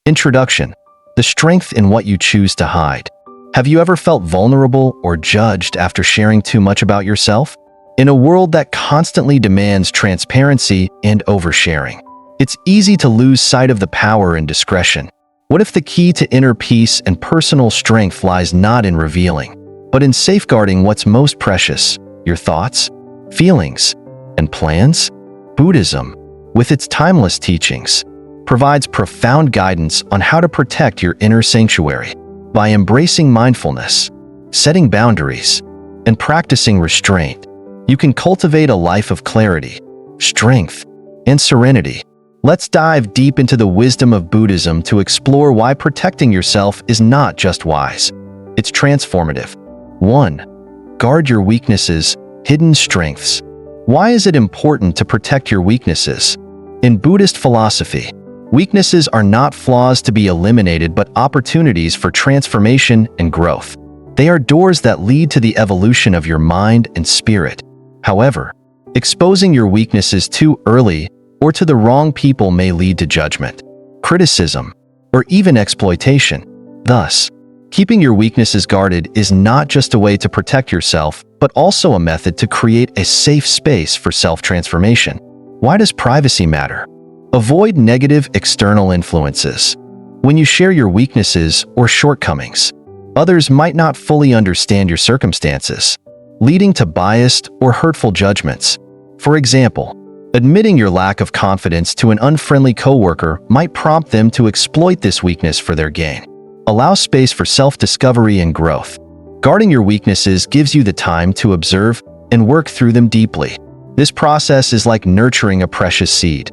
Introduction: the strength in what you choose to hide. Have you ever felt vulnerable or judged after sharing too much about yourself? In a world that constantly demands transparency and oversharing, it's easy to lose sight of the power in discretion. What if the key to inner peace and personal strength lies not in revealing, but in safeguarding what's most precious: your thoughts, feelings, and plans? Buddhism, with its timeless teachings, provides profound guidance on how to protect your inner sanctuary. By embracing mindfulness, setting boundaries, and practicing restraint, you can cultivate a life of clarity, strength, and serenity. Let's dive deep into the wisdom of Buddhism to explore why protecting yourself is not just wise, it's transformative. 1. Guard your weaknesses, hidden strengths. Why is it important to protect your weaknesses? In Buddhist philosophy, weaknesses are not flaws to be eliminated but opportunities for transformation and growth. They are doors that lead to the evolution of your mind and spirit. However, exposing your weaknesses too early or to the wrong people may lead to judgment, criticism, or even exploitation. Thus, keeping your weaknesses guarded is not just a way to protect yourself, but also a method to create a safe space for self-transformation. Why does privacy matter? Avoid negative external influences. When you share your weaknesses or shortcomings, others might not fully understand your circumstances, leading to biased or hurtful judgments. For example, admitting your lack of confidence to an unfriendly coworker might prompt them to exploit this weakness for their gain. Allow space for self-discovery and growth. Guarding your weaknesses gives you the time to observe and work through them deeply. This process is like nurturing a precious seed.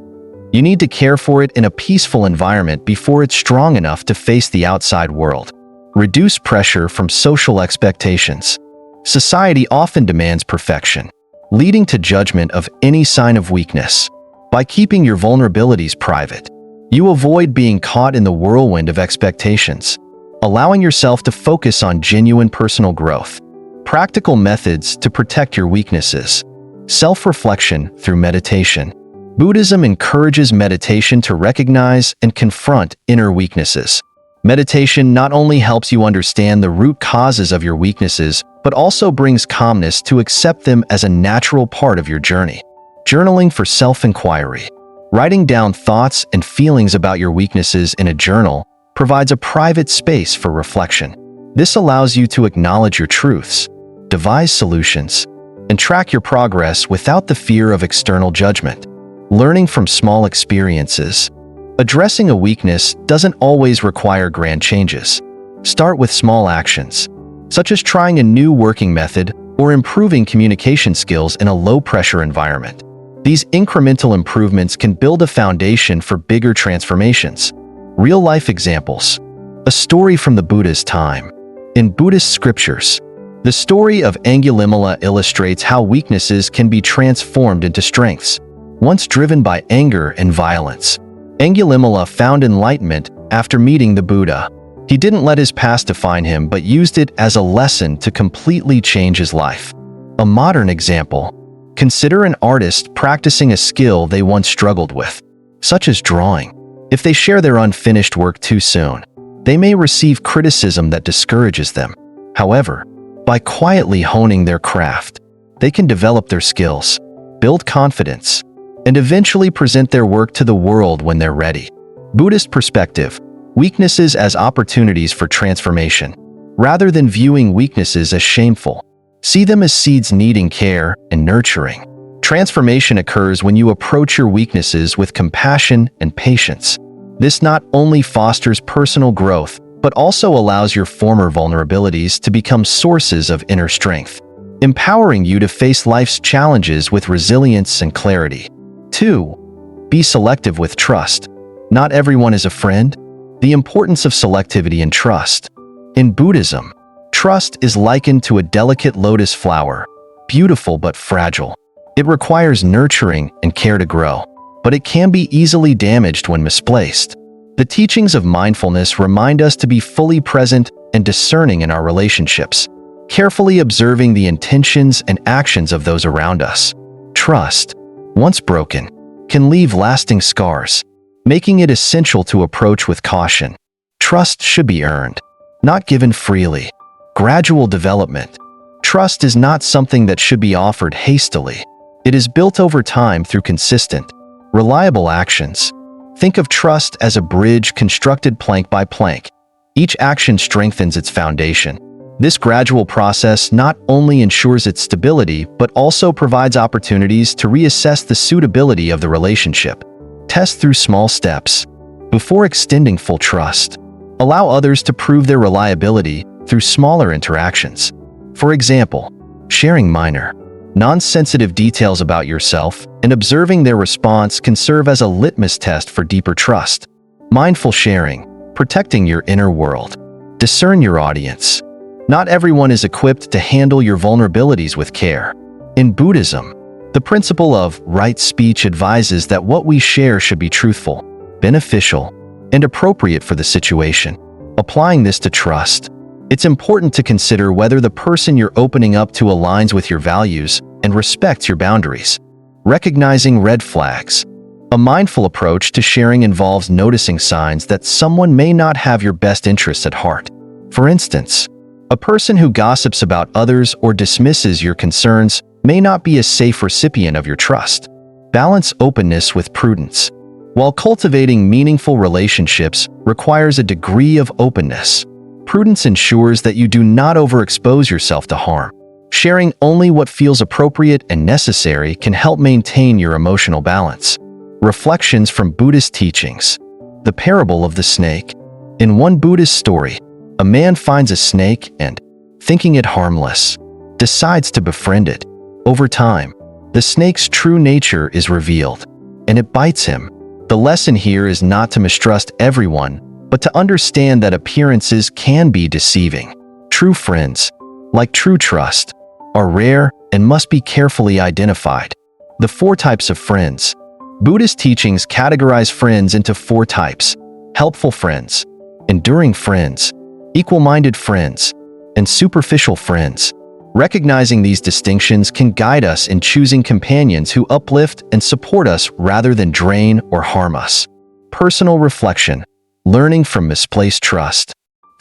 You need to care for it in a peaceful environment before it's strong enough to face the outside world. Reduce pressure from social expectations. Society often demands perfection, leading to judgment of any sign of weakness. By keeping your vulnerabilities private, you avoid being caught in the whirlwind of expectations, allowing yourself to focus on genuine personal growth. Practical methods to protect your weaknesses. Self-reflection through meditation. Buddhism encourages meditation to recognize and confront inner weaknesses. Meditation not only helps you understand the root causes of your weaknesses, but also brings calmness to accept them as a natural part of your journey. Journaling for self-inquiry. Writing down thoughts and feelings about your weaknesses in a journal provides a private space for reflection. This allows you to acknowledge your truths, devise solutions, and track your progress without the fear of external judgment. Learning from small experiences. Addressing a weakness doesn't always require grand changes. Start with small actions, such as trying a new working method or improving communication skills in a low-pressure environment. These incremental improvements can build a foundation for bigger transformations. Real-life examples. A story from the Buddha's time. In Buddhist scriptures, the story of Angulimala illustrates how weaknesses can be transformed into strengths. Once driven by anger and violence, Angulimala found enlightenment after meeting the Buddha. He didn't let his past define him but used it as a lesson to completely change his life. A modern example. Consider an artist practicing a skill they once struggled with, such as drawing. If they share their unfinished work too soon, they may receive criticism that discourages them. However, by quietly honing their craft, they can develop their skills, build confidence, and eventually present their work to the world when they're ready. Buddhist perspective. Weaknesses as opportunities for transformation. Rather than viewing weaknesses as shameful, see them as seeds needing care and nurturing. Transformation occurs when you approach your weaknesses with compassion and patience. This not only fosters personal growth, but also allows your former vulnerabilities to become sources of inner strength, empowering you to face life's challenges with resilience and clarity. 2. Be selective with trust. Not everyone is a friend. The importance of selectivity and trust. In Buddhism, trust is likened to a delicate lotus flower, beautiful but fragile. It requires nurturing and care to grow, but it can be easily damaged when misplaced. The teachings of mindfulness remind us to be fully present and discerning in our relationships, carefully observing the intentions and actions of those around us. Trust, once broken, can leave lasting scars. making it essential to approach with caution. Trust should be earned, not given freely. Gradual development. Trust is not something that should be offered hastily. It is built over time through consistent, reliable actions. Think of trust as a bridge constructed plank by plank. Each action strengthens its foundation. This gradual process not only ensures its stability, but also provides opportunities to reassess the suitability of the relationship. Test through small steps. Before extending full trust, allow others to prove their reliability through smaller interactions. For example, sharing minor, non-sensitive details about yourself and observing their response can serve as a litmus test for deeper trust. Mindful sharing, protecting your inner world. Discern your audience. Not everyone is equipped to handle your vulnerabilities with care. In Buddhism, the principle of right speech advises that what we share should be truthful, beneficial, and appropriate for the situation. Applying this to trust, it's important to consider whether the person you're opening up to aligns with your values and respects your boundaries. Recognizing red flags. A mindful approach to sharing involves noticing signs that someone may not have your best interests at heart. For instance, a person who gossips about others or dismisses your concerns may not be a safe recipient of your trust. Balance openness with prudence. While cultivating meaningful relationships requires a degree of openness, prudence ensures that you do not overexpose yourself to harm. Sharing only what feels appropriate and necessary can help maintain your emotional balance. Reflections from Buddhist teachings. The parable of the snake. In one Buddhist story, a man finds a snake and, thinking it harmless, decides to befriend it. Over time, the snake's true nature is revealed, and it bites him. The lesson here is not to mistrust everyone, but to understand that appearances can be deceiving. True friends, like true trust, are rare and must be carefully identified. The 4 types of friends. Buddhist teachings categorize friends into 4 types: helpful friends, enduring friends, equal-minded friends, and superficial friends. Recognizing these distinctions can guide us in choosing companions who uplift and support us rather than drain or harm us. Personal reflection. Learning from misplaced trust.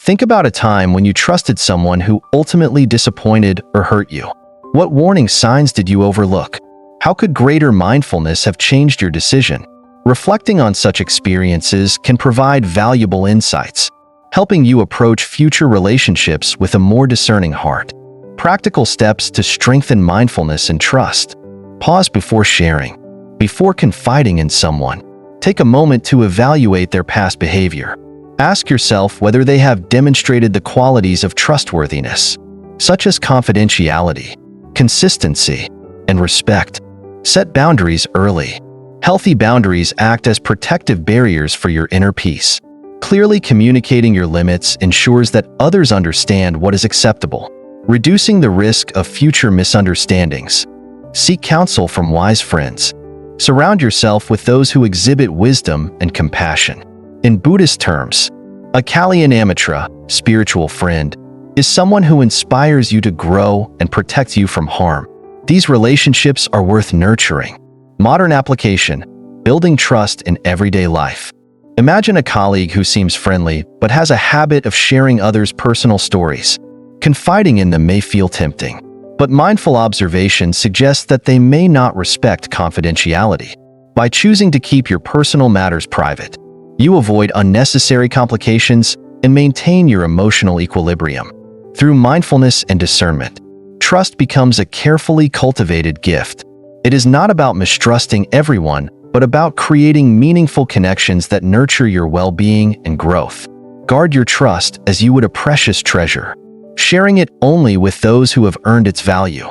Think about a time when you trusted someone who ultimately disappointed or hurt you. What warning signs did you overlook? How could greater mindfulness have changed your decision? Reflecting on such experiences can provide valuable insights, helping you approach future relationships with a more discerning heart. Practical steps to strengthen mindfulness and trust. Pause before sharing. Before confiding in someone, take a moment to evaluate their past behavior. Ask yourself whether they have demonstrated the qualities of trustworthiness, such as confidentiality, consistency, and respect. Set boundaries early. Healthy boundaries act as protective barriers for your inner peace. Clearly communicating your limits ensures that others understand what is acceptable, reducing the risk of future misunderstandings. Seek counsel from wise friends. Surround yourself with those who exhibit wisdom and compassion. In Buddhist terms, a Kalyanamitra, spiritual friend, is someone who inspires you to grow and protects you from harm. These relationships are worth nurturing. Modern application. Building trust in everyday life. Imagine a colleague who seems friendly but has a habit of sharing others' personal stories. Confiding in them may feel tempting, but mindful observation suggests that they may not respect confidentiality. By choosing to keep your personal matters private, you avoid unnecessary complications and maintain your emotional equilibrium. Through mindfulness and discernment, trust becomes a carefully cultivated gift. It is not about mistrusting everyone, but about creating meaningful connections that nurture your well-being and growth. Guard your trust as you would a precious treasure, sharing it only with those who have earned its value.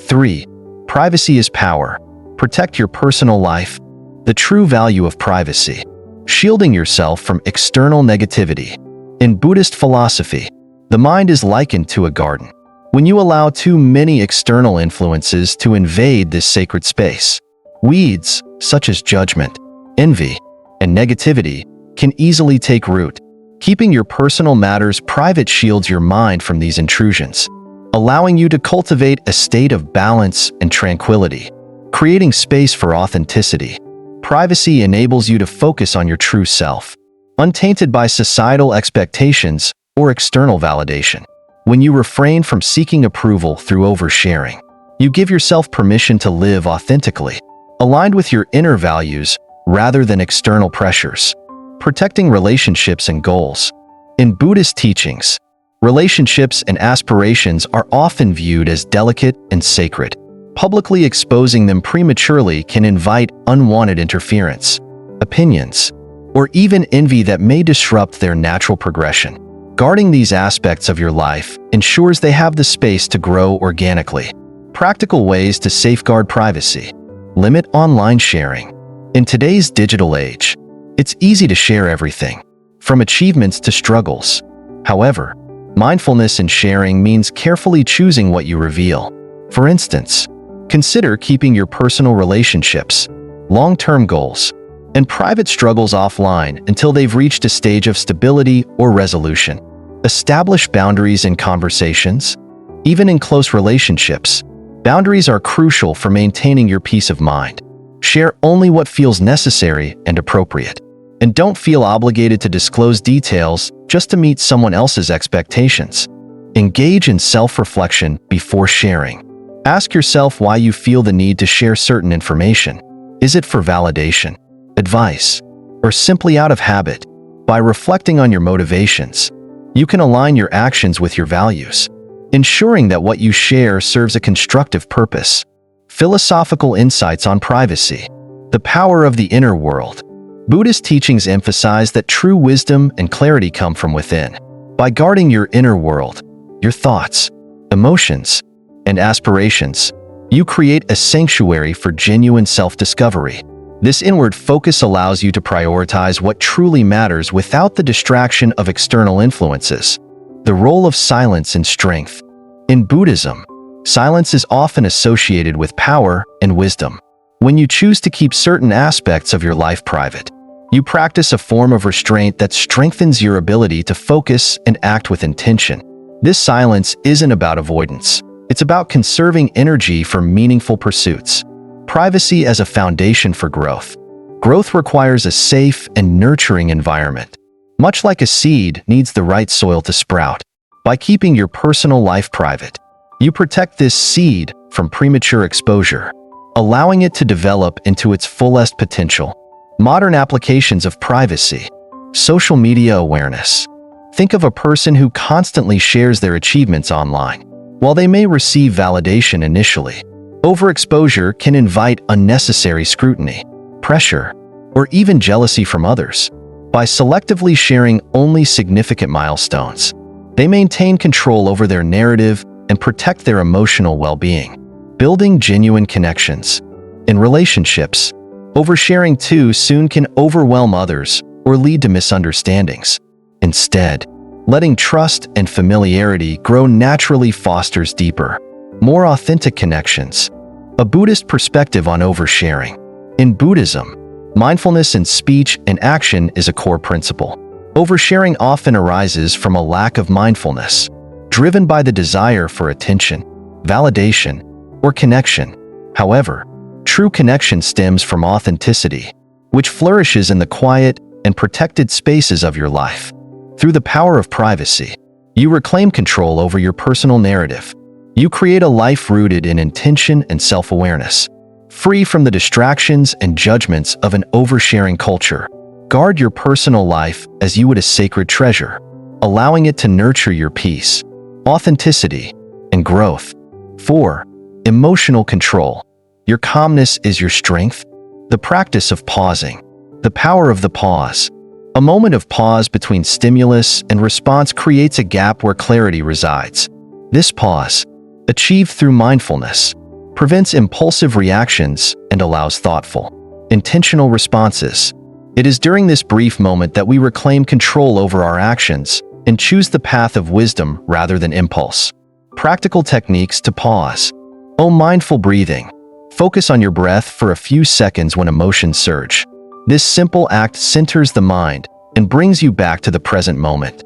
3. Privacy is power. Protect your personal life. The true value of privacy. Shielding yourself from external negativity. In Buddhist philosophy, the mind is likened to a garden. When you allow too many external influences to invade this sacred space, weeds, such as judgment, envy, and negativity, can easily take root. Keeping your personal matters private shields your mind from these intrusions, allowing you to cultivate a state of balance and tranquility, creating space for authenticity. Privacy enables you to focus on your true self, untainted by societal expectations or external validation. When you refrain from seeking approval through oversharing, you give yourself permission to live authentically, aligned with your inner values rather than external pressures. Protecting relationships and goals. In Buddhist teachings, relationships and aspirations are often viewed as delicate and sacred. Publicly exposing them prematurely can invite unwanted interference, opinions, or even envy that may disrupt their natural progression. Guarding these aspects of your life ensures they have the space to grow organically. Practical ways to safeguard privacy. Limit online sharing. In today's digital age, it's easy to share everything, from achievements to struggles. However, mindfulness in sharing means carefully choosing what you reveal. For instance, consider keeping your personal relationships, long-term goals, and private struggles offline until they've reached a stage of stability or resolution. Establish boundaries in conversations. Even in close relationships, boundaries are crucial for maintaining your peace of mind. Share only what feels necessary and appropriate. And don't feel obligated to disclose details just to meet someone else's expectations. Engage in self-reflection before sharing. Ask yourself why you feel the need to share certain information. Is it for validation, advice, or simply out of habit? By reflecting on your motivations, you can align your actions with your values, ensuring that what you share serves a constructive purpose. Philosophical insights on privacy. The power of the inner world. Buddhist teachings emphasize that true wisdom and clarity come from within. By guarding your inner world, your thoughts, emotions, and aspirations, you create a sanctuary for genuine self-discovery. This inward focus allows you to prioritize what truly matters without the distraction of external influences. The role of silence in strength. In Buddhism, silence is often associated with power and wisdom. When you choose to keep certain aspects of your life private, you practice a form of restraint that strengthens your ability to focus and act with intention. This silence isn't about avoidance. It's about conserving energy for meaningful pursuits. Privacy as a foundation for growth. Growth requires a safe and nurturing environment. Much like a seed needs the right soil to sprout. By keeping your personal life private, you protect this seed from premature exposure, allowing it to develop into its fullest potential. Modern applications of privacy. Social media awareness. Think of a person who constantly shares their achievements online. While they may receive validation initially, overexposure can invite unnecessary scrutiny, pressure, or even jealousy from others. By selectively sharing only significant milestones, they maintain control over their narrative and protect their emotional well-being. Building genuine connections. In relationships, oversharing too soon can overwhelm others or lead to misunderstandings. Instead, letting trust and familiarity grow naturally fosters deeper, more authentic connections. A Buddhist perspective on oversharing. In Buddhism, mindfulness in speech and action is a core principle. Oversharing often arises from a lack of mindfulness, driven by the desire for attention, validation, or connection. However, true connection stems from authenticity, which flourishes in the quiet and protected spaces of your life. Through the power of privacy, you reclaim control over your personal narrative. You create a life rooted in intention and self-awareness, free from the distractions and judgments of an oversharing culture. Guard your personal life as you would a sacred treasure, allowing it to nurture your peace, authenticity, and growth. 4. Emotional control. Your calmness is your strength. The practice of pausing. The power of the pause. A moment of pause between stimulus and response creates a gap where clarity resides. This pause, achieved through mindfulness, prevents impulsive reactions and allows thoughtful, intentional responses. It is during this brief moment that we reclaim control over our actions and choose the path of wisdom rather than impulse. Practical techniques to pause. Mindful breathing. Focus on your breath for a few seconds when emotions surge. This simple act centers the mind and brings you back to the present moment.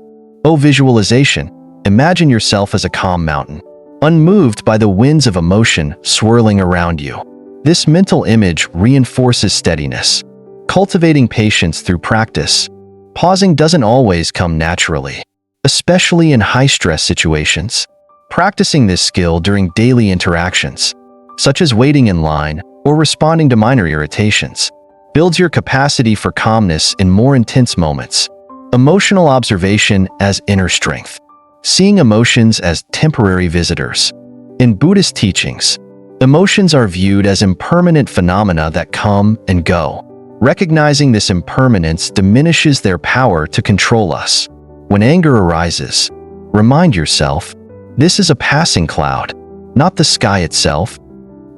Visualization. Imagine yourself as a calm mountain, unmoved by the winds of emotion swirling around you. This mental image reinforces steadiness. Cultivating patience through practice. Pausing doesn't always come naturally, especially in high-stress situations. Practicing this skill during daily interactions, such as waiting in line or responding to minor irritations, builds your capacity for calmness in more intense moments. Emotional observation as inner strength. Seeing emotions as temporary visitors. In Buddhist teachings, emotions are viewed as impermanent phenomena that come and go. Recognizing this impermanence diminishes their power to control us. When anger arises, remind yourself, this is a passing cloud, not the sky itself.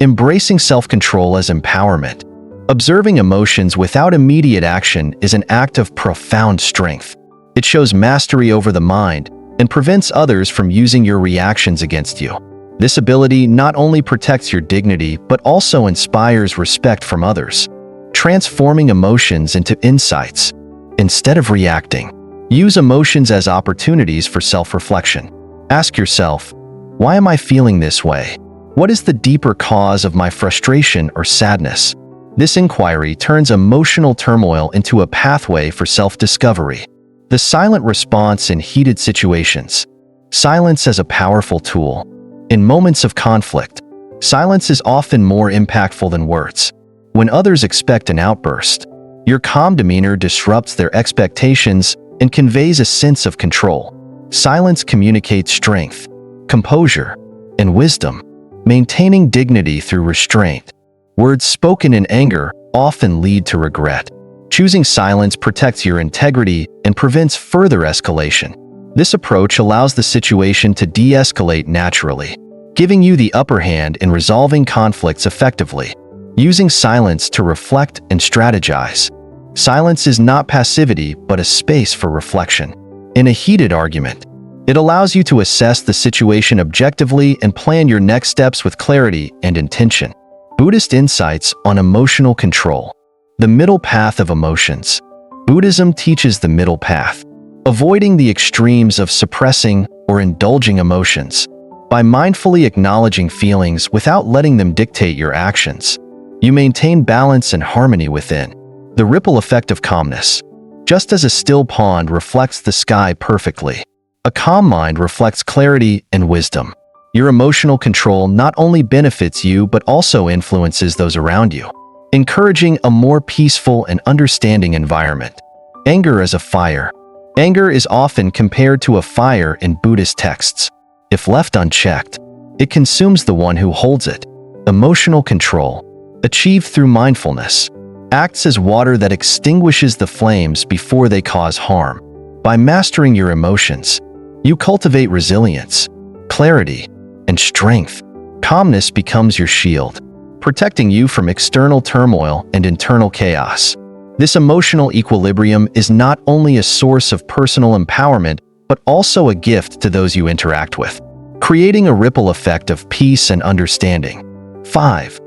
Embracing self-control as empowerment. Observing emotions without immediate action is an act of profound strength. It shows mastery over the mind and prevents others from using your reactions against you. This ability not only protects your dignity but also inspires respect from others. Transforming emotions into insights. Instead of reacting, use emotions as opportunities for self-reflection. Ask yourself, why am I feeling this way? What is the deeper cause of my frustration or sadness? This inquiry turns emotional turmoil into a pathway for self-discovery. The silent response in heated situations. Silence as a powerful tool. In moments of conflict, silence is often more impactful than words. When others expect an outburst, your calm demeanor disrupts their expectations and conveys a sense of control. Silence communicates strength, composure, and wisdom, maintaining dignity through restraint. Words spoken in anger often lead to regret. Choosing silence protects your integrity and prevents further escalation. This approach allows the situation to de-escalate naturally, giving you the upper hand in resolving conflicts effectively. Using silence to reflect and strategize. Silence is not passivity but a space for reflection. In a heated argument, it allows you to assess the situation objectively and plan your next steps with clarity and intention. Buddhist insights on emotional control. The middle path of emotions. Buddhism teaches the middle path, avoiding the extremes of suppressing or indulging emotions. By mindfully acknowledging feelings without letting them dictate your actions, you maintain balance and harmony within. The ripple effect of calmness. Just as a still pond reflects the sky perfectly, a calm mind reflects clarity and wisdom. Your emotional control not only benefits you but also influences those around you, encouraging a more peaceful and understanding environment. Anger as a fire. Anger is often compared to a fire in Buddhist texts. If left unchecked, it consumes the one who holds it. Emotional control, achieved through mindfulness, acts as water that extinguishes the flames before they cause harm. By mastering your emotions, you cultivate resilience, clarity, and strength. Calmness becomes your shield, protecting you from external turmoil and internal chaos. This emotional equilibrium is not only a source of personal empowerment, but also a gift to those you interact with, creating a ripple effect of peace and understanding. 5.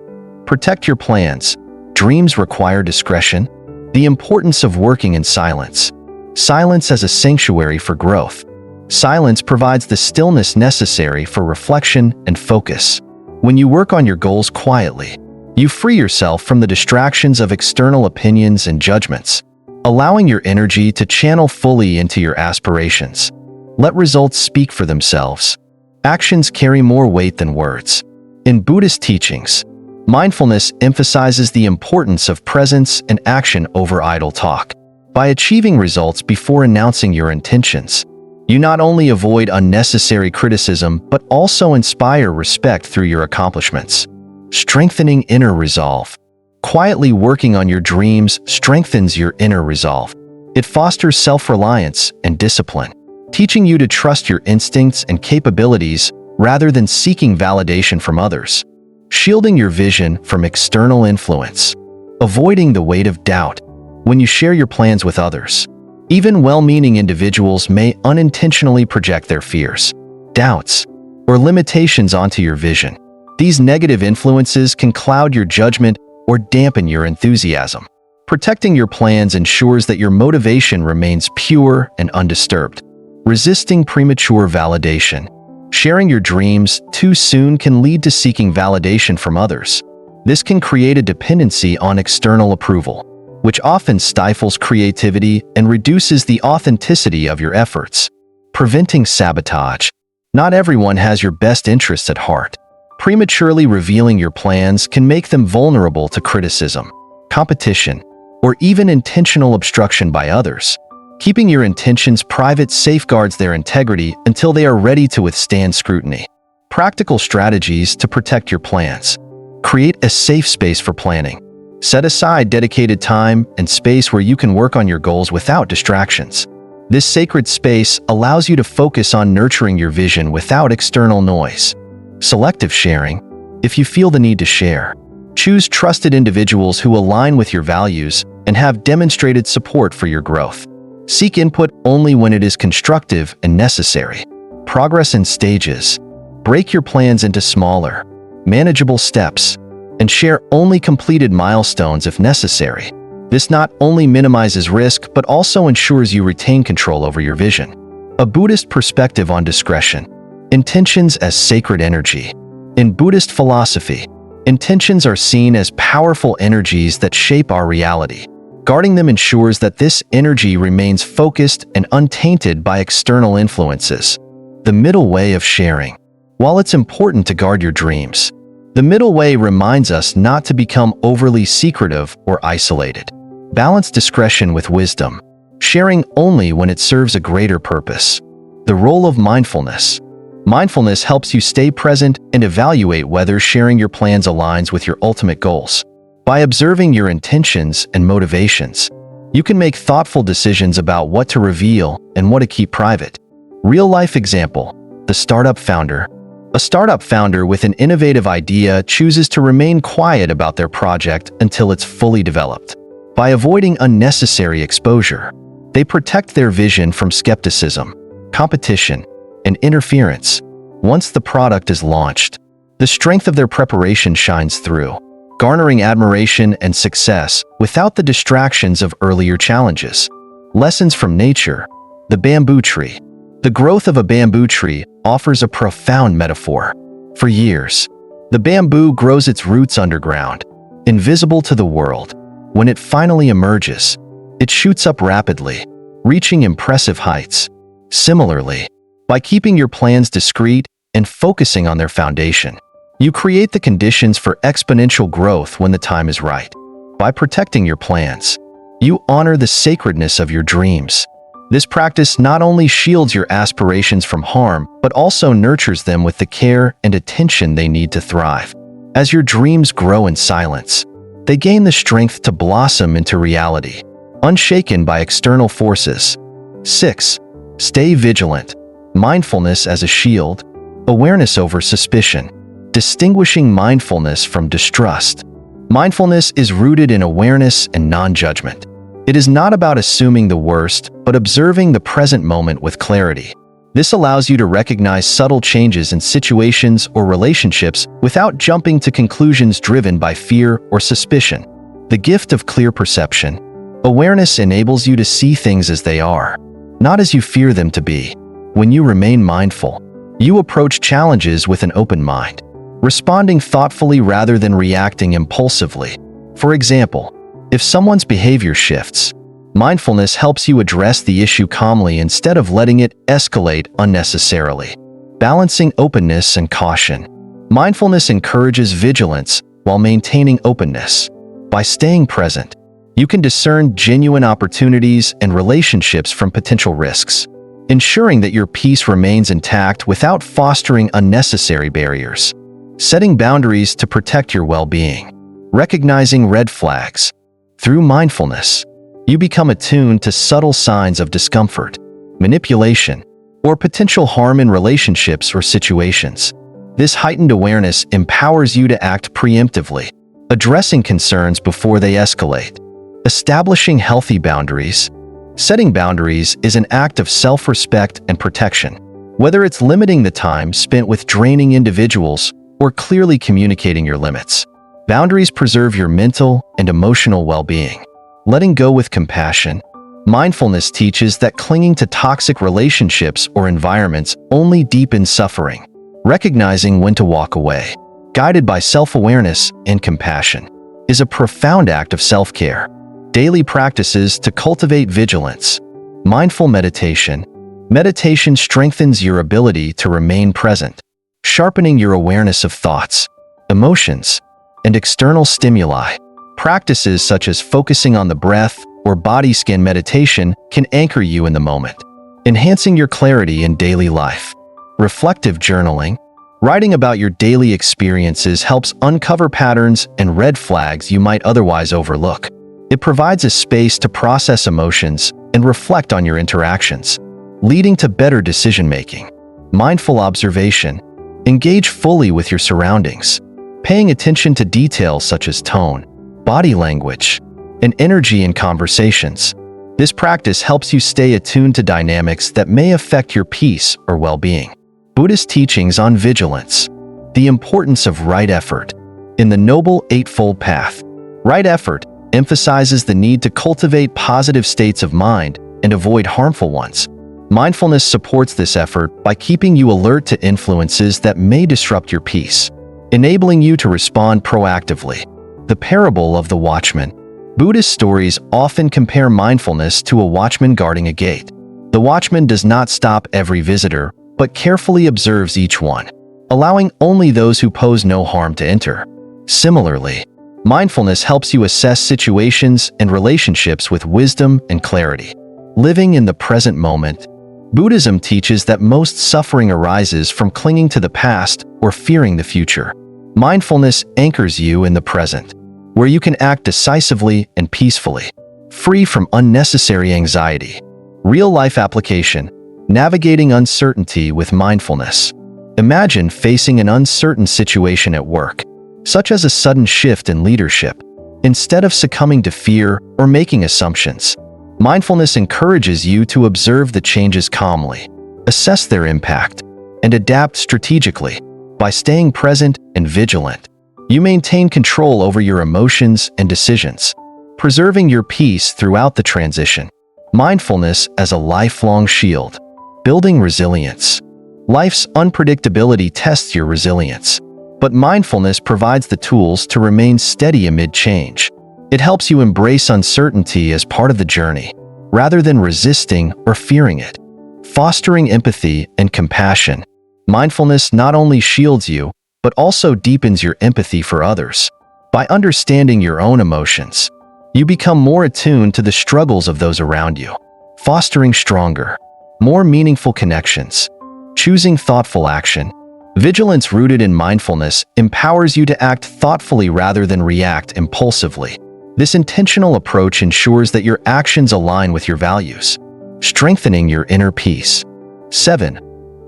Protect your plans. Dreams require discretion. The importance of working in silence. Silence as a sanctuary for growth. Silence provides the stillness necessary for reflection and focus. When you work on your goals quietly, you free yourself from the distractions of external opinions and judgments, allowing your energy to channel fully into your aspirations. Let results speak for themselves. Actions carry more weight than words. In Buddhist teachings, mindfulness emphasizes the importance of presence and action over idle talk. By achieving results before announcing your intentions, you not only avoid unnecessary criticism but also inspire respect through your accomplishments. Strengthening inner resolve. Quietly working on your dreams strengthens your inner resolve. It fosters self-reliance and discipline, teaching you to trust your instincts and capabilities rather than seeking validation from others. Shielding your vision from external influence. Avoiding the weight of doubt. When you share your plans with others, even well-meaning individuals may unintentionally project their fears, doubts, or limitations onto your vision. These negative influences can cloud your judgment or dampen your enthusiasm. Protecting your plans ensures that your motivation remains pure and undisturbed. Resisting premature validation. Sharing your dreams too soon can lead to seeking validation from others. This can create a dependency on external approval, which often stifles creativity and reduces the authenticity of your efforts. Preventing sabotage. Not everyone has your best interests at heart. Prematurely revealing your plans can make them vulnerable to criticism, competition, or even intentional obstruction by others. Keeping your intentions private safeguards their integrity until they are ready to withstand scrutiny. Practical strategies to protect your plans. Create a safe space for planning. Set aside dedicated time and space where you can work on your goals without distractions. This sacred space allows you to focus on nurturing your vision without external noise. Selective sharing. If you feel the need to share, choose trusted individuals who align with your values and have demonstrated support for your growth. Seek input only when it is constructive and necessary. Progress in stages. Break your plans into smaller, manageable steps, and share only completed milestones if necessary. This not only minimizes risk, but also ensures you retain control over your vision. A Buddhist perspective on discretion. Intentions as sacred energy. In Buddhist philosophy, intentions are seen as powerful energies that shape our reality. Guarding them ensures that this energy remains focused and untainted by external influences. The middle way of sharing. While it's important to guard your dreams, the middle way reminds us not to become overly secretive or isolated. Balance discretion with wisdom, sharing only when it serves a greater purpose. The role of mindfulness. Mindfulness helps you stay present and evaluate whether sharing your plans aligns with your ultimate goals. By observing your intentions and motivations, you can make thoughtful decisions about what to reveal and what to keep private. Real-life example: the startup founder. A startup founder with an innovative idea chooses to remain quiet about their project until it's fully developed. By avoiding unnecessary exposure, they protect their vision from skepticism, competition, and interference. Once the product is launched, the strength of their preparation shines through, garnering admiration and success without the distractions of earlier challenges. Lessons from nature. The bamboo tree. The growth of a bamboo tree offers a profound metaphor. For years, the bamboo grows its roots underground, invisible to the world. When it finally emerges, it shoots up rapidly, reaching impressive heights. Similarly, by keeping your plans discreet and focusing on their foundation, you create the conditions for exponential growth when the time is right. By protecting your plans, you honor the sacredness of your dreams. This practice not only shields your aspirations from harm, but also nurtures them with the care and attention they need to thrive. As your dreams grow in silence, they gain the strength to blossom into reality, unshaken by external forces. 6. Stay vigilant. Mindfulness as a shield. Awareness over suspicion. Distinguishing mindfulness from distrust. Mindfulness is rooted in awareness and non-judgment. It is not about assuming the worst, but observing the present moment with clarity. This allows you to recognize subtle changes in situations or relationships without jumping to conclusions driven by fear or suspicion. The gift of clear perception. Awareness enables you to see things as they are, not as you fear them to be. When you remain mindful, you approach challenges with an open mind, responding thoughtfully rather than reacting impulsively. For example, if someone's behavior shifts, mindfulness helps you address the issue calmly instead of letting it escalate unnecessarily. Balancing openness and caution. Mindfulness encourages vigilance while maintaining openness. By staying present, you can discern genuine opportunities and relationships from potential risks, ensuring that your peace remains intact without fostering unnecessary barriers. Setting boundaries to protect your well-being. Recognizing red flags. Through mindfulness, you become attuned to subtle signs of discomfort, manipulation, or potential harm in relationships or situations. This heightened awareness empowers you to act preemptively, addressing concerns before they escalate. Establishing healthy boundaries. Setting boundaries is an act of self-respect and protection. Whether it's limiting the time spent with draining individuals or clearly communicating your limits, boundaries preserve your mental and emotional well-being. Letting go with compassion. Mindfulness teaches that clinging to toxic relationships or environments only deepens suffering. Recognizing when to walk away. guided by self-awareness and compassion, is a profound act of self-care. Daily practices to cultivate vigilance. Mindful meditation. Meditation strengthens your ability to remain present, sharpening your awareness of thoughts, emotions, and external stimuli. Practices such as focusing on the breath or body-scan meditation can anchor you in the moment, enhancing your clarity in daily life. Reflective journaling. Writing about your daily experiences helps uncover patterns and red flags you might otherwise overlook. It provides a space to process emotions and reflect on your interactions, leading to better decision-making. Mindful observation. Engage fully with your surroundings, paying attention to details such as tone, body language, and energy in conversations. This practice helps you stay attuned to dynamics that may affect your peace or well-being. Buddhist teachings on vigilance. The importance of right effort. In the Noble Eightfold Path, right effort emphasizes the need to cultivate positive states of mind and avoid harmful ones. Mindfulness supports this effort by keeping you alert to influences that may disrupt your peace, enabling you to respond proactively. The parable of the watchman. Buddhist stories often compare mindfulness to a watchman guarding a gate. The watchman does not stop every visitor, but carefully observes each one, allowing only those who pose no harm to enter. Similarly, mindfulness helps you assess situations and relationships with wisdom and clarity. Living in the present moment. Buddhism teaches that most suffering arises from clinging to the past or fearing the future. Mindfulness anchors you in the present, where you can act decisively and peacefully, free from unnecessary anxiety. Real-life application. Navigating uncertainty with mindfulness. Imagine facing an uncertain situation at work, such as a sudden shift in leadership. Instead of succumbing to fear or making assumptions, mindfulness encourages you to observe the changes calmly, assess their impact, and adapt strategically. By staying present and vigilant, you maintain control over your emotions and decisions, preserving your peace throughout the transition. Mindfulness as a lifelong shield. Building resilience. Life's unpredictability tests your resilience, but mindfulness provides the tools to remain steady amid change. It helps you embrace uncertainty as part of the journey, rather than resisting or fearing it. Fostering empathy and compassion. Mindfulness not only shields you, but also deepens your empathy for others. By understanding your own emotions, you become more attuned to the struggles of those around you, fostering stronger, more meaningful connections. Choosing thoughtful action. Vigilance rooted in mindfulness empowers you to act thoughtfully rather than react impulsively. This intentional approach ensures that your actions align with your values, strengthening your inner peace. 7.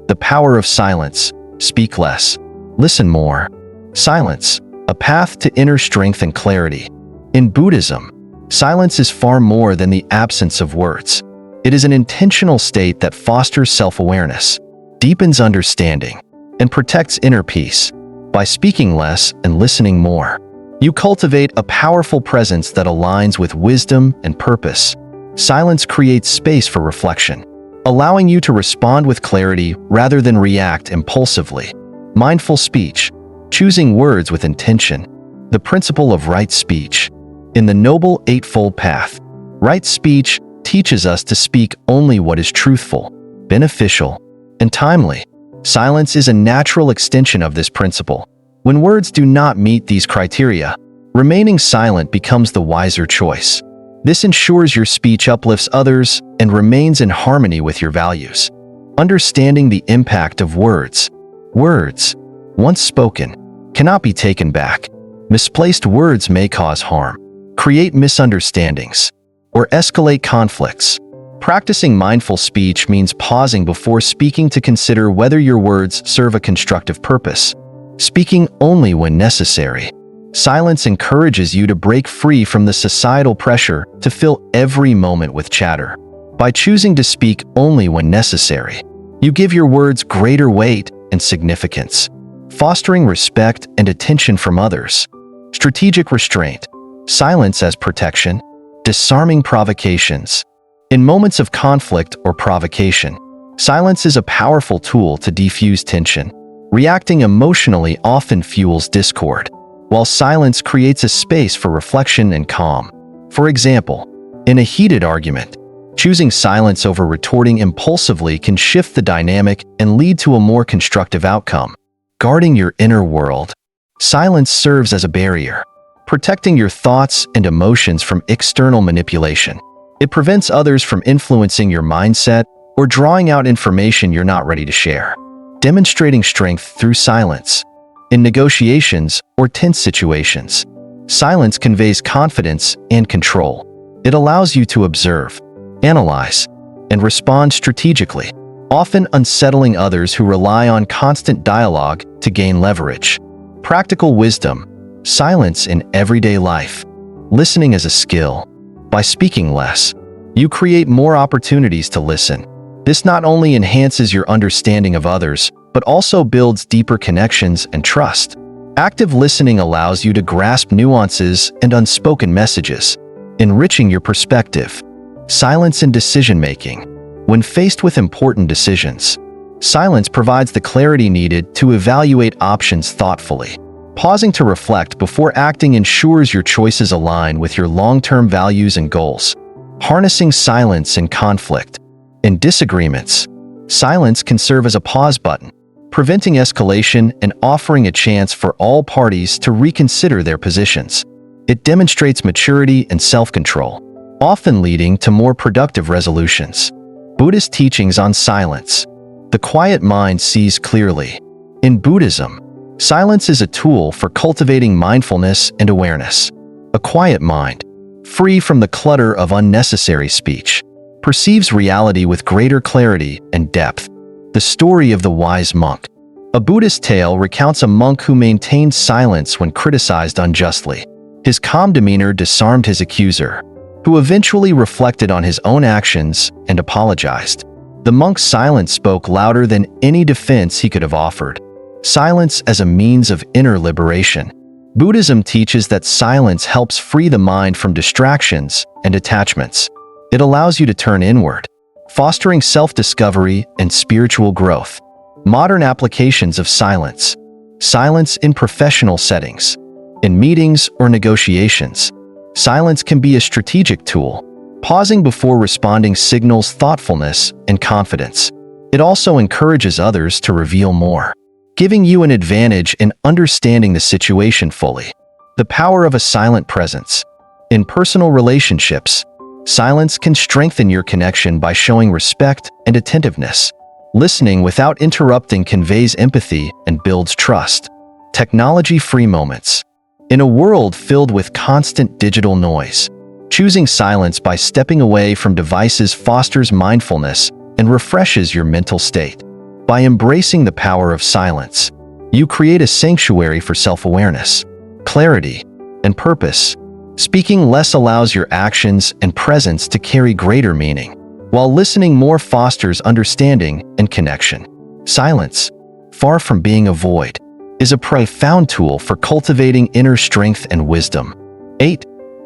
The power of silence. Speak less, listen more. Silence, a path to inner strength and clarity. In Buddhism, silence is far more than the absence of words. It is an intentional state that fosters self-awareness, deepens understanding, and protects inner peace. By speaking less and listening more, you cultivate a powerful presence that aligns with wisdom and purpose. Silence creates space for reflection, allowing you to respond with clarity rather than react impulsively. Mindful speech. Choosing words with intention. The principle of right speech. In the Noble Eightfold Path, right speech teaches us to speak only what is truthful, beneficial, and timely. Silence is a natural extension of this principle. When words do not meet these criteria, remaining silent becomes the wiser choice. This ensures your speech uplifts others and remains in harmony with your values. Understanding the impact of words. Words, once spoken, cannot be taken back. Misplaced words may cause harm, create misunderstandings, or escalate conflicts. Practicing mindful speech means pausing before speaking to consider whether your words serve a constructive purpose. Speaking only when necessary. Silence encourages you to break free from the societal pressure to fill every moment with chatter. By choosing to speak only when necessary, you give your words greater weight and significance, fostering respect and attention from others. Strategic restraint. Silence as protection. Disarming provocations. In moments of conflict or provocation, silence is a powerful tool to defuse tension. Reacting emotionally often fuels discord, while silence creates a space for reflection and calm. For example, in a heated argument, choosing silence over retorting impulsively can shift the dynamic and lead to a more constructive outcome. Guarding your inner world. Silence serves as a barrier, protecting your thoughts and emotions from external manipulation. It prevents others from influencing your mindset or drawing out information you're not ready to share. Demonstrating strength through silence. In negotiations or tense situations, silence conveys confidence and control. It allows you to observe, analyze, and respond strategically, often unsettling others who rely on constant dialogue to gain leverage. Practical wisdom. Silence in everyday life. Listening is a skill. By speaking less, you create more opportunities to listen. This not only enhances your understanding of others, but also builds deeper connections and trust. Active listening allows you to grasp nuances and unspoken messages, enriching your perspective. Silence in decision-making. When faced with important decisions, silence provides the clarity needed to evaluate options thoughtfully. Pausing to reflect before acting ensures your choices align with your long-term values and goals. Harnessing silence in conflict. In disagreements, silence can serve as a pause button, preventing escalation and offering a chance for all parties to reconsider their positions. It demonstrates maturity and self-control, often leading to more productive resolutions. Buddhist teachings on silence. The quiet mind sees clearly. In Buddhism, silence is a tool for cultivating mindfulness and awareness. A quiet mind, free from the clutter of unnecessary speech, perceives reality with greater clarity and depth. The story of the wise monk. A Buddhist tale recounts a monk who maintained silence when criticized unjustly. His calm demeanor disarmed his accuser, who eventually reflected on his own actions and apologized. The monk's silence spoke louder than any defense he could have offered. Silence as a means of inner liberation. Buddhism teaches that silence helps free the mind from distractions and attachments. It allows you to turn inward, fostering self-discovery and spiritual growth. Modern applications of silence. Silence in professional settings. In meetings or negotiations, silence can be a strategic tool. Pausing before responding signals thoughtfulness and confidence. It also encourages others to reveal more, giving you an advantage in understanding the situation fully. The power of a silent presence. In personal relationships, silence can strengthen your connection by showing respect and attentiveness. Listening without interrupting conveys empathy and builds trust. Technology-free moments. In a world filled with constant digital noise, choosing silence by stepping away from devices fosters mindfulness and refreshes your mental state. By embracing the power of silence, you create a sanctuary for self-awareness, clarity, and purpose. Speaking less allows your actions and presence to carry greater meaning, while listening more fosters understanding and connection. Silence, far from being a void, is a profound tool for cultivating inner strength and wisdom. 8.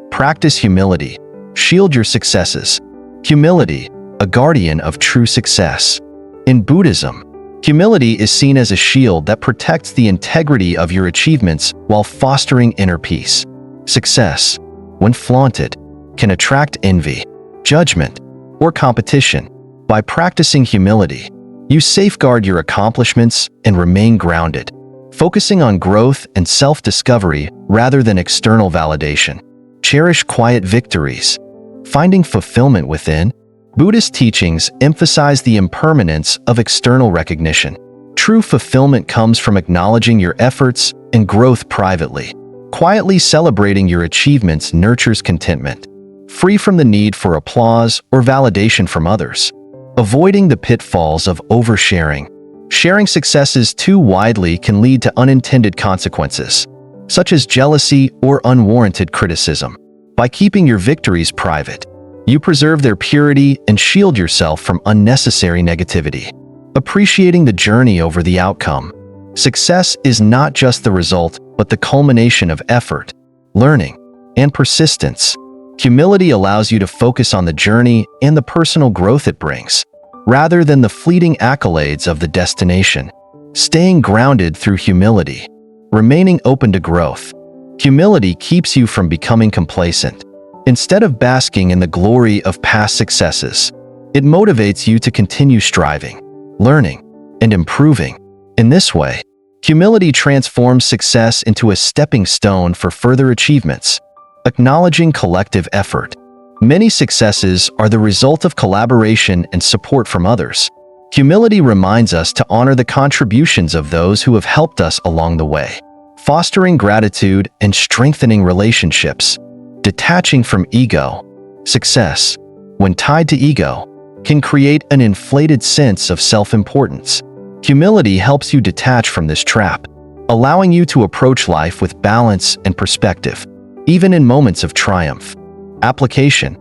Practice humility. Shield your successes. Humility, a guardian of true success. In Buddhism, humility is seen as a shield that protects the integrity of your achievements while fostering inner peace. Success, when flaunted, can attract envy, judgment, or competition. By practicing humility, you safeguard your accomplishments and remain grounded, focusing on growth and self-discovery rather than external validation. Cherish quiet victories. Finding fulfillment within. Buddhist teachings emphasize the impermanence of external recognition. True fulfillment comes from acknowledging your efforts and growth privately. Quietly celebrating your achievements nurtures contentment, free from the need for applause or validation from others. Avoiding the pitfalls of oversharing. Sharing successes too widely can lead to unintended consequences, such as jealousy or unwarranted criticism. By keeping your victories private, you preserve their purity and shield yourself from unnecessary negativity. Appreciating the journey over the outcome. Success is not just the result, but the culmination of effort, learning, and persistence. Humility allows you to focus on the journey and the personal growth it brings, rather than the fleeting accolades of the destination. staying grounded through humility, remaining open to growth. Humility keeps you from becoming complacent. Instead of basking in the glory of past successes, it motivates you to continue striving, learning, and improving. In this way, humility transforms success into a stepping stone for further achievements. Acknowledging collective effort. Many successes are the result of collaboration and support from others. Humility reminds us to honor the contributions of those who have helped us along the way, fostering gratitude and strengthening relationships. Detaching from ego. Success, when tied to ego, can create an inflated sense of self-importance. Humility helps you detach from this trap, allowing you to approach life with balance and perspective, even in moments of triumph. Application.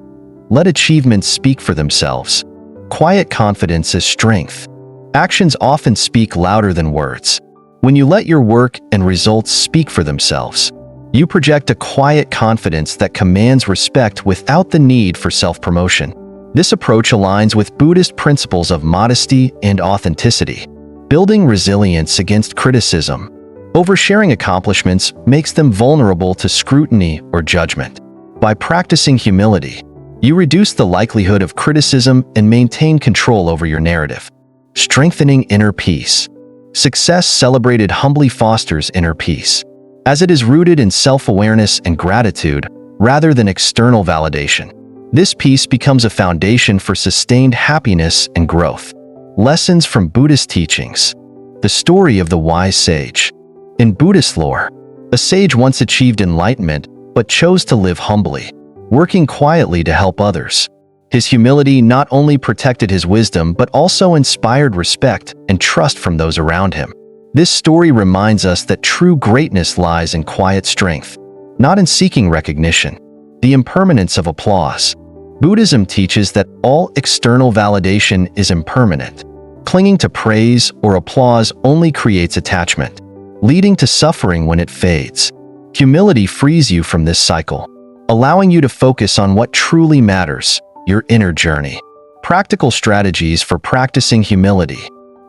Let achievements speak for themselves. Quiet confidence is strength. Actions often speak louder than words. When you let your work and results speak for themselves, you project a quiet confidence that commands respect without the need for self-promotion. This approach aligns with Buddhist principles of modesty and authenticity, building resilience against criticism. Oversharing accomplishments makes them vulnerable to scrutiny or judgment. By practicing humility, you reduce the likelihood of criticism and maintain control over your narrative. Strengthening inner peace. Success celebrated humbly fosters inner peace, as it is rooted in self-awareness and gratitude rather than external validation. This peace becomes a foundation for sustained happiness and growth. Lessons from Buddhist teachings. The story of the wise sage. In Buddhist lore, a sage once achieved enlightenment but chose to live humbly, working quietly to help others. His humility not only protected his wisdom but also inspired respect and trust from those around him. This story reminds us that true greatness lies in quiet strength, not in seeking recognition. The impermanence of applause. Buddhism teaches that all external validation is impermanent. Clinging to praise or applause only creates attachment, leading to suffering when it fades. Humility frees you from this cycle, allowing you to focus on what truly matters, your inner journey. Practical strategies for practicing humility.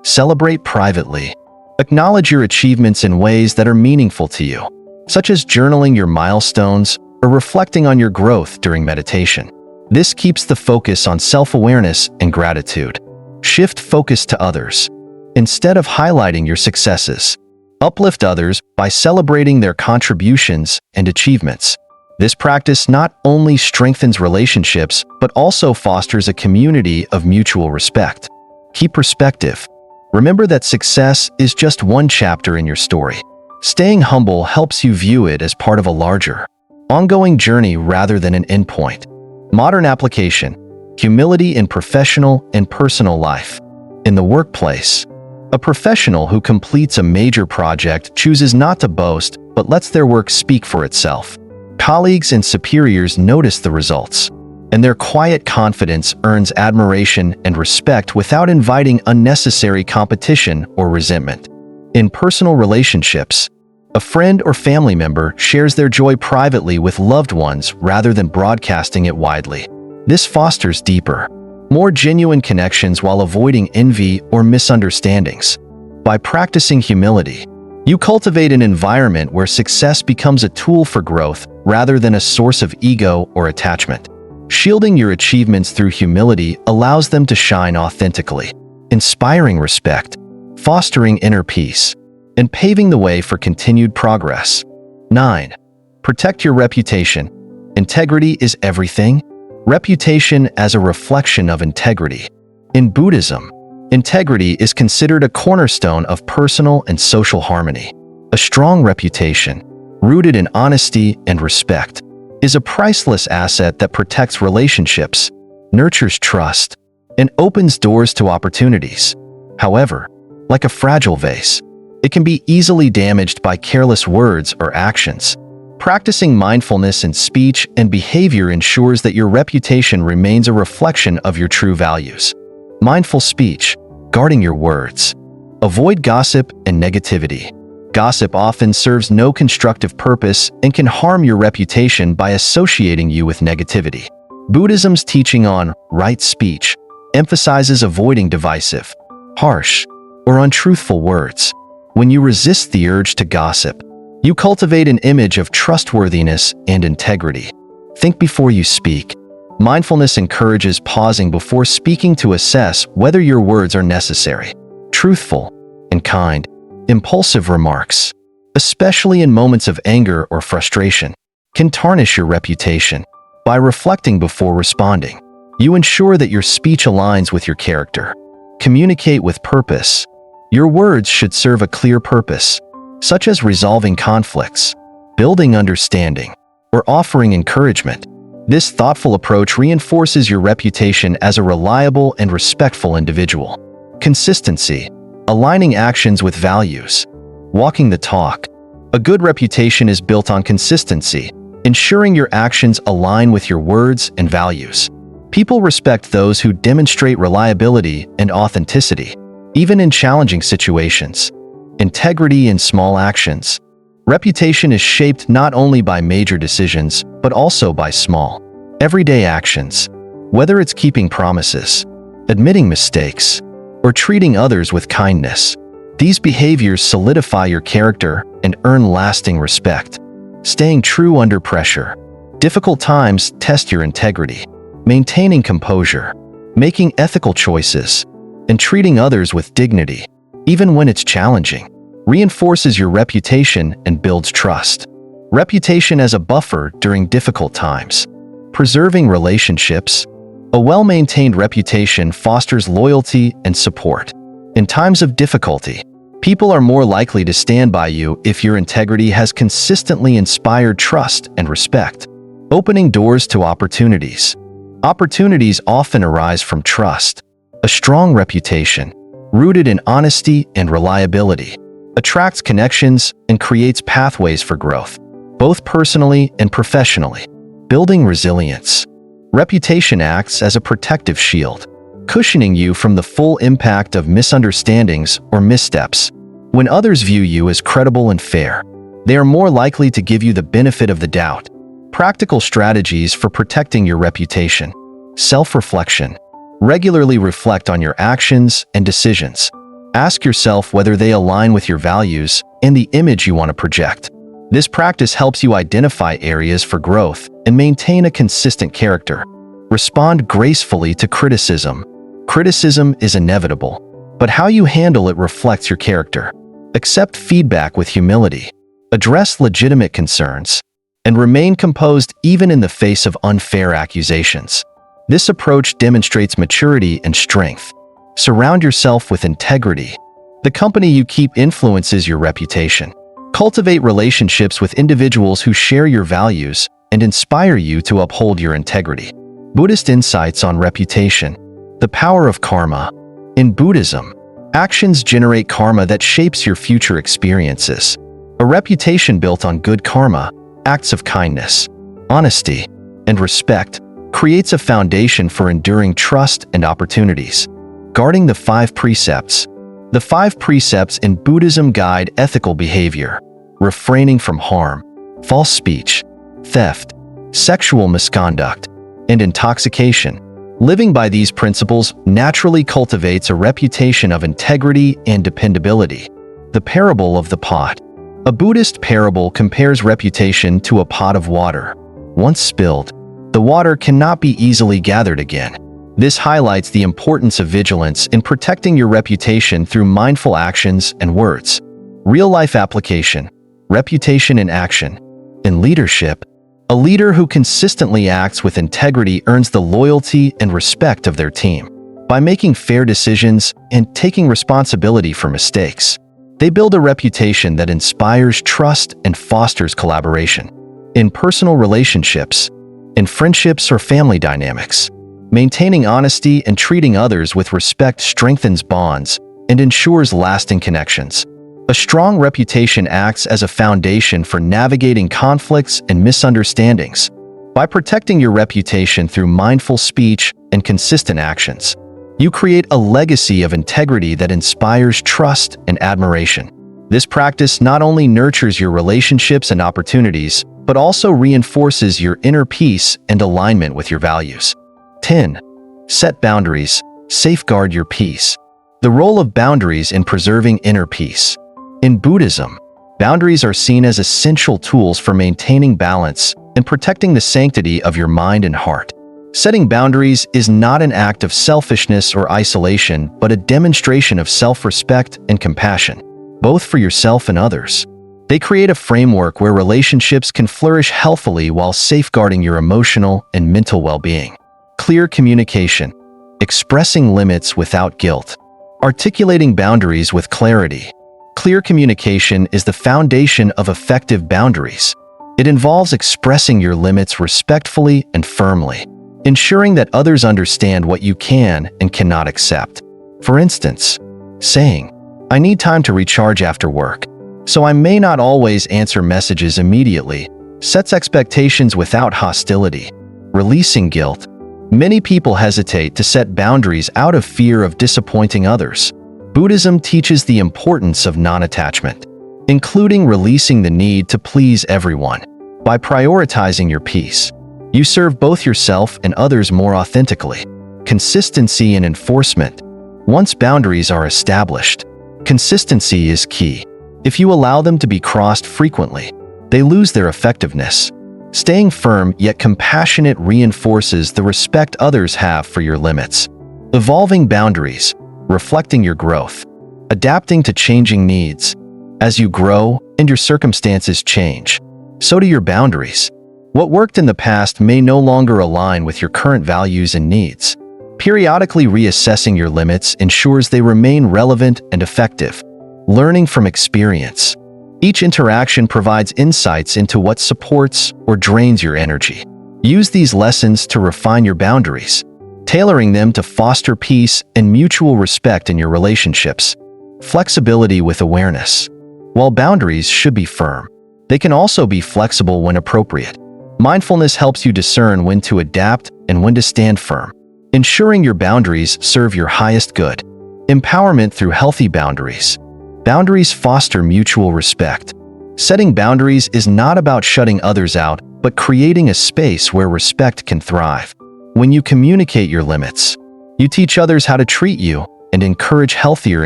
Celebrate privately. Acknowledge your achievements in ways that are meaningful to you, such as journaling your milestones or reflecting on your growth during meditation. This keeps the focus on self-awareness and gratitude. Shift focus to others. Instead of highlighting your successes, uplift others by celebrating their contributions and achievements. This practice not only strengthens relationships, but also fosters a community of mutual respect. Keep perspective. Remember that success is just one chapter in your story. Staying humble helps you view it as part of a larger, ongoing journey rather than an endpoint. Modern application. Humility in professional and personal life. In the workplace, a professional who completes a major project chooses not to boast, but lets their work speak for itself. Colleagues and superiors notice the results, and their quiet confidence earns admiration and respect without inviting unnecessary competition or resentment. In personal relationships, a friend or family member shares their joy privately with loved ones rather than broadcasting it widely. This fosters deeper, more genuine connections while avoiding envy or misunderstandings. By practicing humility, you cultivate an environment where success becomes a tool for growth rather than a source of ego or attachment. Shielding your achievements through humility allows them to shine authentically, inspiring respect, fostering inner peace, and paving the way for continued progress. 9. Protect your reputation. Integrity is everything. Reputation as a reflection of integrity. In Buddhism, integrity is considered a cornerstone of personal and social harmony. A strong reputation, rooted in honesty and respect, is a priceless asset that protects relationships, nurtures trust, and opens doors to opportunities. However, like a fragile vase, it can be easily damaged by careless words or actions. Practicing mindfulness in speech and behavior ensures that your reputation remains a reflection of your true values. Mindful speech, guarding your words. Avoid gossip and negativity. Gossip often serves no constructive purpose and can harm your reputation by associating you with negativity. Buddhism's teaching on right speech emphasizes avoiding divisive, harsh, or untruthful words. When you resist the urge to gossip, you cultivate an image of trustworthiness and integrity. Think before you speak. Mindfulness encourages pausing before speaking to assess whether your words are necessary. Truthful and kind, impulsive remarks, especially in moments of anger or frustration, can tarnish your reputation. By reflecting before responding, you ensure that your speech aligns with your character. Communicate with purpose. Your words should serve a clear purpose, such as resolving conflicts, building understanding, or offering encouragement. This thoughtful approach reinforces your reputation as a reliable and respectful individual. Consistency, aligning actions with values, walking the talk. A good reputation is built on consistency, ensuring your actions align with your words and values. People respect those who demonstrate reliability and authenticity, even in challenging situations. Integrity in small actions. Reputation is shaped not only by major decisions, but also by small, everyday actions. Whether it's keeping promises, admitting mistakes, or treating others with kindness, these behaviors solidify your character and earn lasting respect. Staying true under pressure. Difficult times test your integrity. Maintaining composure, making ethical choices, and treating others with dignity, even when it's challenging, reinforces your reputation and builds trust. Reputation as a buffer during difficult times. Preserving relationships. A well-maintained reputation fosters loyalty and support. In times of difficulty, people are more likely to stand by you if your integrity has consistently inspired trust and respect. Opening doors to opportunities. Opportunities often arise from trust. A strong reputation, rooted in honesty and reliability, attracts connections and creates pathways for growth, both personally and professionally. Building resilience. Reputation acts as a protective shield, cushioning you from the full impact of misunderstandings or missteps. When others view you as credible and fair, they are more likely to give you the benefit of the doubt. Practical strategies for protecting your reputation. Self-reflection. Regularly reflect on your actions and decisions. Ask yourself whether they align with your values and the image you want to project. This practice helps you identify areas for growth and maintain a consistent character. Respond gracefully to criticism. Criticism is inevitable, but how you handle it reflects your character. Accept feedback with humility. Address legitimate concerns, and remain composed even in the face of unfair accusations. This approach demonstrates maturity and strength. Surround yourself with integrity. The company you keep influences your reputation. Cultivate relationships with individuals who share your values and inspire you to uphold your integrity. Buddhist insights on reputation. The power of karma. In Buddhism, actions generate karma that shapes your future experiences. A reputation built on good karma, acts of kindness, honesty, and respect creates a foundation for enduring trust and opportunities. Guarding the 5 precepts. The 5 precepts in Buddhism guide ethical behavior, refraining from harm, false speech, theft, sexual misconduct, and intoxication. Living by these principles naturally cultivates a reputation of integrity and dependability. The parable of the pot. A Buddhist parable compares reputation to a pot of water. Once spilled, the water cannot be easily gathered again. This highlights the importance of vigilance in protecting your reputation through mindful actions and words. Real-life application. Reputation in action. In leadership, a leader who consistently acts with integrity earns the loyalty and respect of their team. By making fair decisions and taking responsibility for mistakes, they build a reputation that inspires trust and fosters collaboration. In personal relationships, in friendships or family dynamics, maintaining honesty and treating others with respect strengthens bonds and ensures lasting connections. A strong reputation acts as a foundation for navigating conflicts and misunderstandings. By protecting your reputation through mindful speech and consistent actions, you create a legacy of integrity that inspires trust and admiration. This practice not only nurtures your relationships and opportunities, but also reinforces your inner peace and alignment with your values. 10. Set boundaries. Safeguard your peace. The role of boundaries in preserving inner peace. In Buddhism, boundaries are seen as essential tools for maintaining balance and protecting the sanctity of your mind and heart. Setting boundaries is not an act of selfishness or isolation, but a demonstration of self-respect and compassion, both for yourself and others. They create a framework where relationships can flourish healthily while safeguarding your emotional and mental well-being. Clear communication. Expressing limits without guilt. Articulating boundaries with clarity. Clear communication is the foundation of effective boundaries. It involves expressing your limits respectfully and firmly, ensuring that others understand what you can and cannot accept. For instance, saying, "I need time to recharge after work, so I may not always answer messages immediately," sets expectations without hostility. Releasing guilt. Many people hesitate to set boundaries out of fear of disappointing others. Buddhism teaches the importance of non-attachment, including releasing the need to please everyone. By prioritizing your peace, you serve both yourself and others more authentically. Consistency and enforcement. Once boundaries are established, consistency is key. If you allow them to be crossed frequently, they lose their effectiveness. Staying firm yet compassionate reinforces the respect others have for your limits. Evolving boundaries. Reflecting your growth. Adapting to changing needs. As you grow and your circumstances change, so do your boundaries. What worked in the past may no longer align with your current values and needs. Periodically reassessing your limits ensures they remain relevant and effective. Learning from experience. Each interaction provides insights into what supports or drains your energy. Use these lessons to refine your boundaries, tailoring them to foster peace and mutual respect in your relationships. Flexibility with awareness. While boundaries should be firm, they can also be flexible when appropriate. Mindfulness helps you discern when to adapt and when to stand firm, ensuring your boundaries serve your highest good. Empowerment through healthy boundaries. Boundaries foster mutual respect. Setting boundaries is not about shutting others out, but creating a space where respect can thrive. When you communicate your limits, you teach others how to treat you and encourage healthier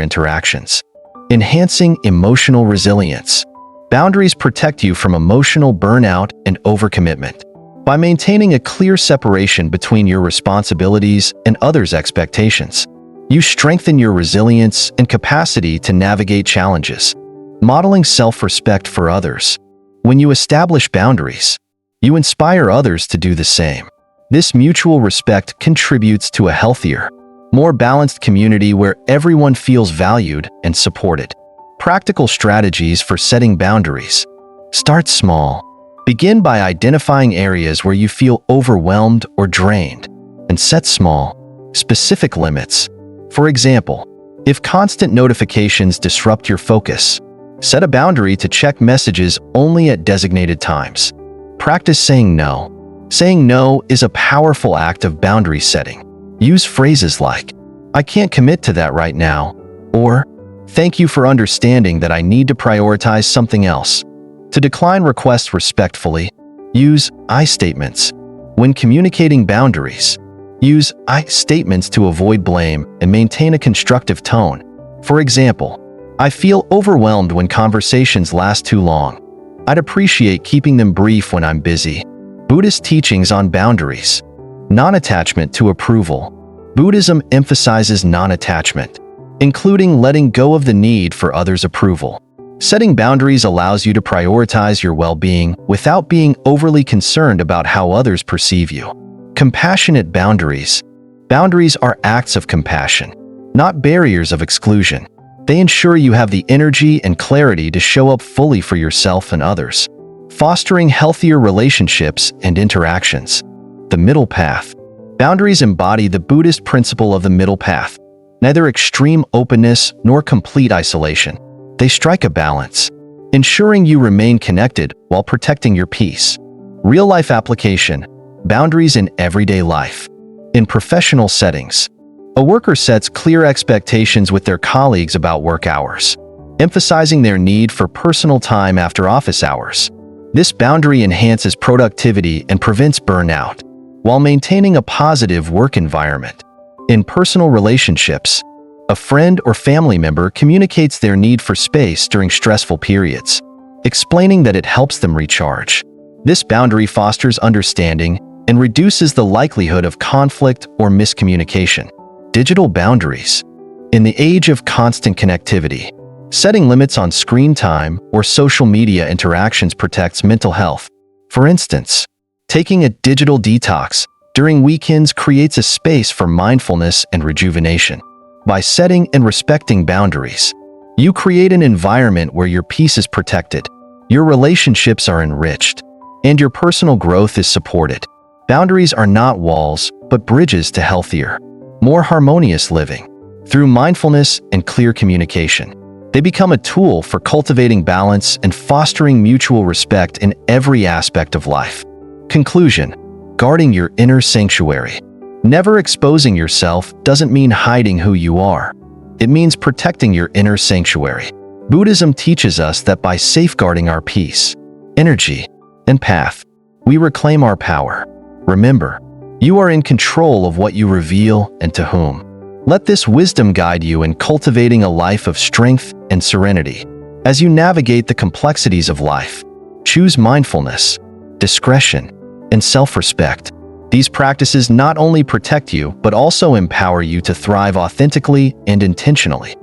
interactions. Enhancing emotional resilience. Boundaries protect you from emotional burnout and overcommitment. By maintaining a clear separation between your responsibilities and others' expectations, you strengthen your resilience and capacity to navigate challenges. Modeling self-respect for others. When you establish boundaries, you inspire others to do the same. This mutual respect contributes to a healthier, more balanced community where everyone feels valued and supported. Practical strategies for setting boundaries. Start small. Begin by identifying areas where you feel overwhelmed or drained, and set small, specific limits. For example, if constant notifications disrupt your focus, set a boundary to check messages only at designated times. Practice saying no. Saying no is a powerful act of boundary setting. Use phrases like, "I can't commit to that right now," or "Thank you for understanding that I need to prioritize something else." To decline requests respectfully, use "I" statements. When communicating boundaries, use "I" statements to avoid blame and maintain a constructive tone. For example, "I feel overwhelmed when conversations last too long. I'd appreciate keeping them brief when I'm busy." Buddhist teachings on boundaries. Non-attachment to approval. Buddhism emphasizes non-attachment, including letting go of the need for others' approval. Setting boundaries allows you to prioritize your well-being without being overly concerned about how others perceive you. Compassionate boundaries. Boundaries are acts of compassion, not barriers of exclusion. They ensure you have the energy and clarity to show up fully for yourself and others. Fostering healthier relationships and interactions. The middle path. Boundaries embody the Buddhist principle of the middle path, neither extreme openness nor complete isolation. They strike a balance, ensuring you remain connected while protecting your peace. Real-life application. Boundaries in everyday life. In professional settings, a worker sets clear expectations with their colleagues about work hours, emphasizing their need for personal time after office hours. This boundary enhances productivity and prevents burnout, while maintaining a positive work environment. In personal relationships, A friend or family member communicates their need for space during stressful periods, explaining that it helps them recharge. This boundary fosters understanding and reduces the likelihood of conflict or miscommunication. Digital boundaries. In the age of constant connectivity, setting limits on screen time or social media interactions protects mental health. For instance, taking a digital detox during weekends creates a space for mindfulness and rejuvenation. By setting and respecting boundaries, you create an environment where your peace is protected, your relationships are enriched, and your personal growth is supported. Boundaries are not walls, but bridges to healthier, more harmonious living. Through mindfulness and clear communication, they become a tool for cultivating balance and fostering mutual respect in every aspect of life. Conclusion: guarding your inner sanctuary. Never exposing yourself doesn't mean hiding who you are. It means protecting your inner sanctuary. Buddhism teaches us that by safeguarding our peace, energy, and path, we reclaim our power. Remember, you are in control of what you reveal and to whom. Let this wisdom guide you in cultivating a life of strength and serenity. As you navigate the complexities of life, choose mindfulness, discretion, and self-respect. These practices not only protect you, but also empower you to thrive authentically and intentionally.